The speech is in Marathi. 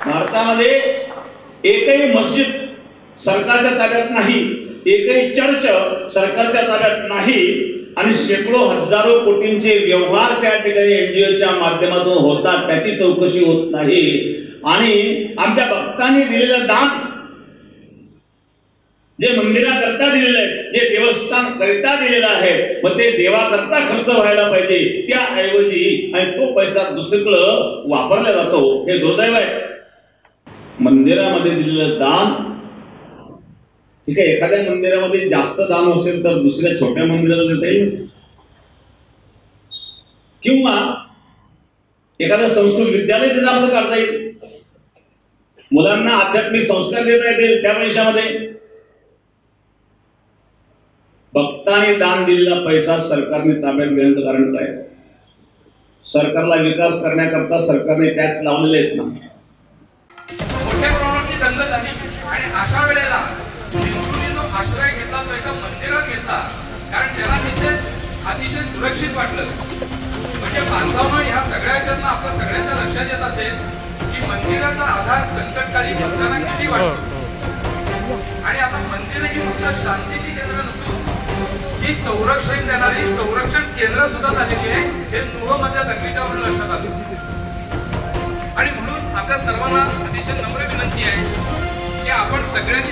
भारतामध्ये एकही मस्जिद सरकारच्या ताब्यात नाही, एकही चर्च सरकारच्या ताब्यात नाही आणि शेकडो हजारो कोटींचे व्यवहार त्या ठिकाणी एनजीओच्या माध्यमातून होतात, त्याची चौकशी होत नाही। आणि आमच्या भक्तांनी दिलेलं दान जे मंदिराकरता दिलेलं आहे, जे देवस्थान करिता दिलेलं आहे, मग ते देवाकरता खर्च व्हायला पाहिजे, त्याऐवजी आणि तो पैसा दुसरीकडे वापरला जातो, हे दुर्दैव आहे। मंदिरामध्ये दिलेलं दान ठीक आहे, एखाद्या मंदिरामध्ये जास्त दान असेल तर दुसऱ्या छोट्या मंदिराला देता येईल, किंवा एखादं संस्कृत विद्यालय तिथं आपलं काढता येईल, मुलांना आध्यात्मिक संस्कार देता येतील त्या पैशामध्ये। भक्तांनी दान दिलेला पैसा सरकारने ताब्यात घेण्याचं कारण काय? सरकारला विकास करण्याकरता सरकारने टॅक्स लावलेले आहेत ना। मोठ्या प्रमाणाची दंगल झाली आणि अशा वेळेला जो आश्रय घेतला तो एका मंदिरात घेतला, कारण त्याला तिथे अतिशय सुरक्षित वाटलं। म्हणजे बांधवांना ह्या सगळ्याच्यातनं आपल्या सगळ्यांच्या लक्षात येत असेल की मंदिराचा आधार संकटकाळी भक्तांना किती वाटतो। आणि आता मंदिर ही फक्त शांतीची केंद्र नसून ही संरक्षण देणारी संरक्षण केंद्र सुद्धा झालेली आहे, हे नुहमधल्या दंगलीच्या वरून लक्षात आलं। आणि म्हणून आपल्या सर्वांना अतिशय नम्र विनंती आहे की आपण सगळ्यांनी